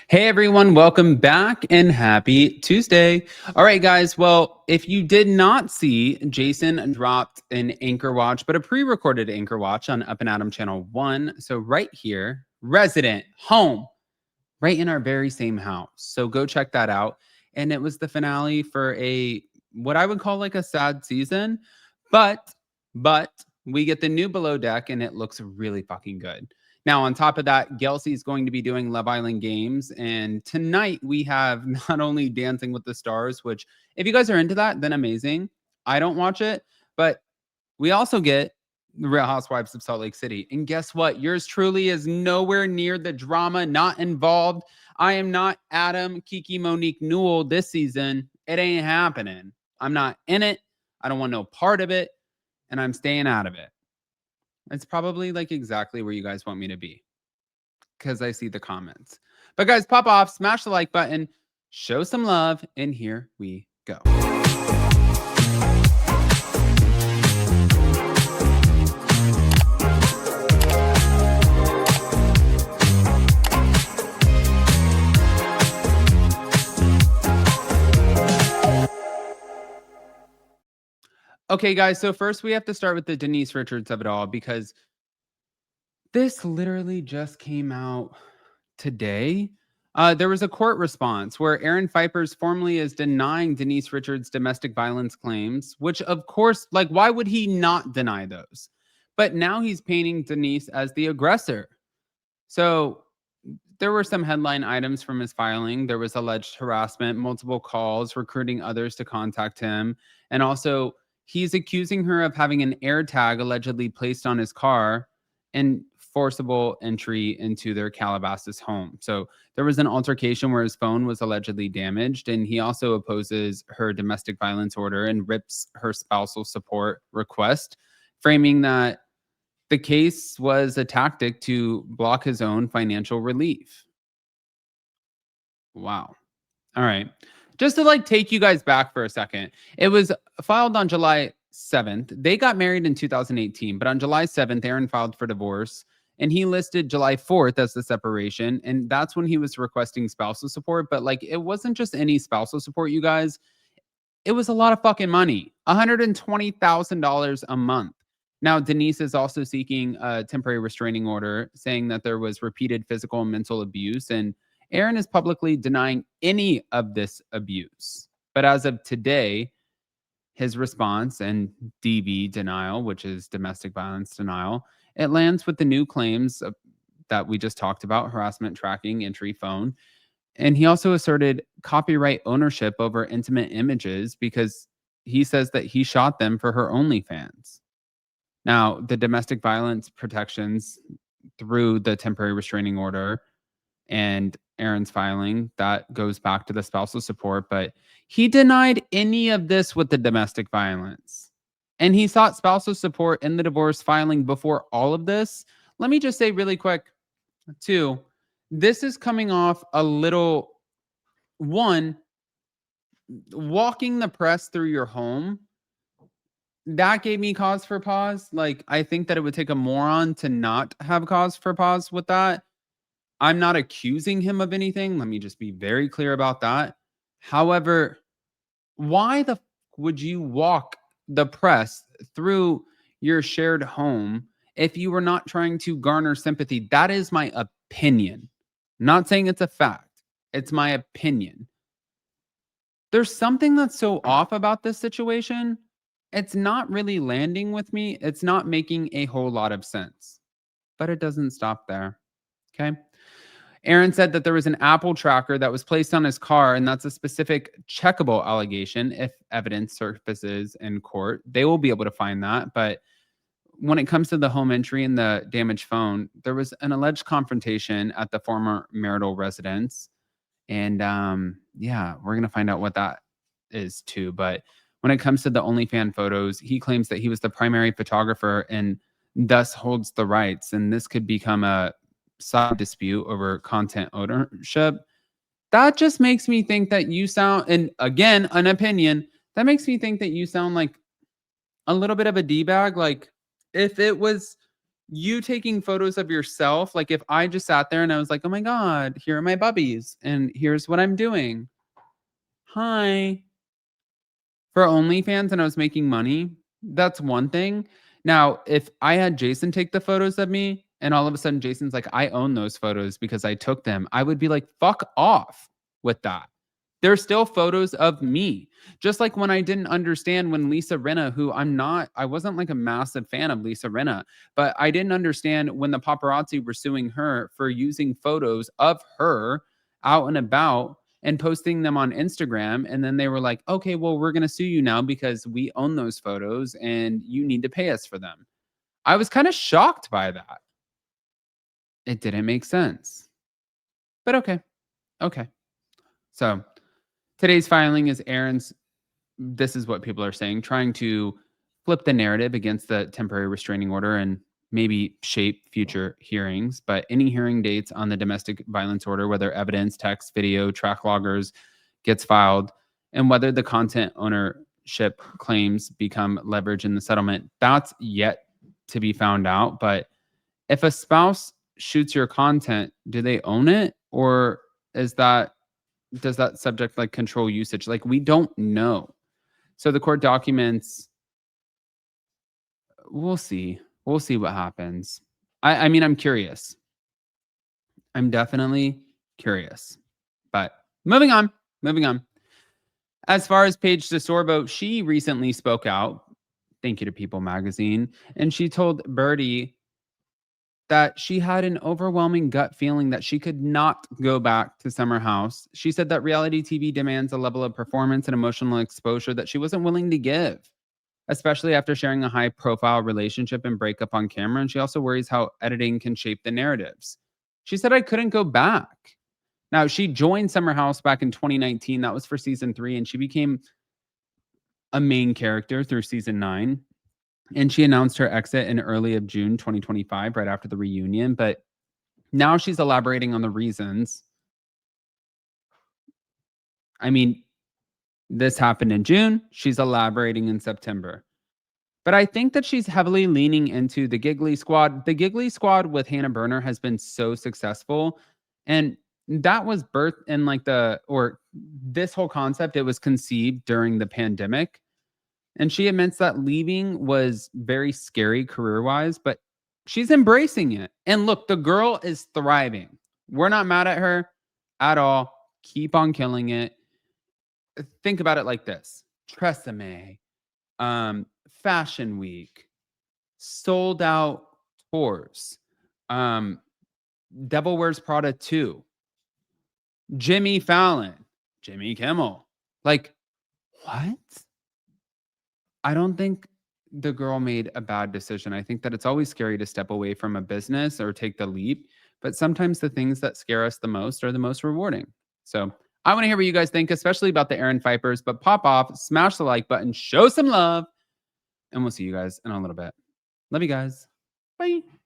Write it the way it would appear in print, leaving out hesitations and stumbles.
Hey everyone, welcome back and happy Tuesday. All right, guys. Well, if you did not see, Jason dropped an Anchor Watch, but a pre recorded Anchor Watch on Up and Adam Channel 1. So, right here, resident, home, right in our very same house. So, go check that out. And it was the finale for what I would call like a sad season, but we get the new Below Deck and it looks really fucking good. Now, on top of that, Gelsey is going to be doing Love Island games. And tonight we have not only Dancing with the Stars, which, if you guys are into that, then amazing. I don't watch it, but we also get the Real Housewives of Salt Lake City. And guess what? Yours truly is nowhere near the drama, not involved. I am not Adam, Kiki, Monique Newell this season. It ain't happening. I'm not in it. I don't want no part of it. And I'm staying out of it. It's probably like exactly where you guys want me to be because I see the comments. But guys, pop off, smash the like button, show some love, and here we go. Okay, guys, so first we have to start with the Denise Richards of it all because this literally just came out today. There was a court response where Aaron Phypers formally is denying Denise Richards' domestic violence claims, which, of course, like, why would he not deny those? But now he's painting Denise as the aggressor. So there were some headline items from his filing. There was alleged harassment, multiple calls, recruiting others to contact him. And also, he's accusing her of having an AirTag allegedly placed on his car and forcible entry into their Calabasas home. So there was an altercation where his phone was allegedly damaged. And he also opposes her domestic violence order and rips her spousal support request, framing that the case was a tactic to block his own financial relief. Wow. All right. Just to like take you guys back for a second. It was filed on July 7th. They got married in 2018, but on July 7th, Aaron filed for divorce and he listed July 4th as the separation. And that's when he was requesting spousal support. But like, it wasn't just any spousal support, you guys. It was a lot of fucking money, $120,000 a month. Now, Denise is also seeking a temporary restraining order, saying that there was repeated physical and mental abuse. And Aaron is publicly denying any of this abuse. But as of today, his response and DV denial, which is domestic violence denial, it lands with the new claims that we just talked about: harassment, tracking, entry, phone. And he also asserted copyright ownership over intimate images because he says that he shot them for her OnlyFans. Now, the domestic violence protections through the temporary restraining order and Aaron's filing, that goes back to the spousal support, but he denied any of this with the domestic violence. And he sought spousal support in the divorce filing before all of this. Let me just say really quick, too, this is coming off a little, one, walking the press through your home. That gave me cause for pause. Like, I think that it would take a moron to not have cause for pause with that. I'm not accusing him of anything. Let me just be very clear about that. However, why the would you walk the press through your shared home if you were not trying to garner sympathy? That is my opinion. I'm not saying it's a fact. It's my opinion. There's something that's so off about this situation. It's not really landing with me. It's not making a whole lot of sense. But it doesn't stop there. Okay. Aaron said that there was an Apple tracker that was placed on his car, and that's a specific checkable allegation. If evidence surfaces in court, they will be able to find that. But when it comes to the home entry and the damaged phone, there was an alleged confrontation at the former marital residence. And yeah, we're going to find out what that is too. But when it comes to the OnlyFans photos, he claims that he was the primary photographer and thus holds the rights. And this could become a side dispute over content ownership. That just makes me think that you sound, and again, an opinion, that makes me think that you sound like a little bit of a D-bag. Like, if it was you taking photos of yourself, like if I just sat there and I was like, oh my God, here are my bubbies and here's what I'm doing. Hi. For OnlyFans and I was making money, that's one thing. Now, if I had Jason take the photos of me and all of a sudden Jason's like, I own those photos because I took them, I would be like, fuck off with that. They're still photos of me. Just like when I didn't understand when Lisa Rinna, who I wasn't like a massive fan of Lisa Rinna, but I didn't understand when the paparazzi were suing her for using photos of her out and about and posting them on Instagram. And then they were like, okay, well, we're going to sue you now because we own those photos and you need to pay us for them. I was kind of shocked by that. It didn't make sense. But okay. Okay. So today's filing is Aaron's. This is what people are saying, trying to flip the narrative against the temporary restraining order and maybe shape future hearings. But any hearing dates on the domestic violence order, whether evidence, text, video, track loggers gets filed, and whether the content ownership claims become leverage in the settlement, that's yet to be found out. But if a spouse shoots your content, do they own it? Or does that subject like control usage? Like, we don't know. So the court documents, we'll see. We'll see what happens. I mean, I'm curious. I'm definitely curious. But moving on. Moving on. As far as Paige DeSorbo, she recently spoke out. Thank you to People Magazine. And she told Birdie that she had an overwhelming gut feeling that she could not go back to Summer House. She said that reality TV demands a level of performance and emotional exposure that she wasn't willing to give, especially after sharing a high-profile relationship and breakup on camera. And she also worries how editing can shape the narratives. She said, I couldn't go back. Now, she joined Summer House back in 2019. That was for season 3, and she became a main character through season 9. And she announced her exit in early of June 2025, right after the reunion. But now she's elaborating on the reasons. I mean, this happened in June. She's elaborating in September. But I think that she's heavily leaning into the Giggly Squad. The Giggly Squad with Hannah Berner has been so successful. And that was birthed in this whole concept, it was conceived during the pandemic. And she admits that leaving was very scary career-wise, but she's embracing it. And look, the girl is thriving. We're not mad at her at all. Keep on killing it. Think about it like this. Tresemme, Fashion Week, sold out tours, um, Devil Wears Prada 2, Jimmy Fallon, Jimmy Kimmel. Like, what? I don't think the girl made a bad decision. I think that it's always scary to step away from a business or take the leap, but sometimes the things that scare us the most are the most rewarding. So I want to hear what you guys think, especially about the Aaron Phypers, but pop off, smash the like button, show some love, and we'll see you guys in a little bit. Love you guys. Bye.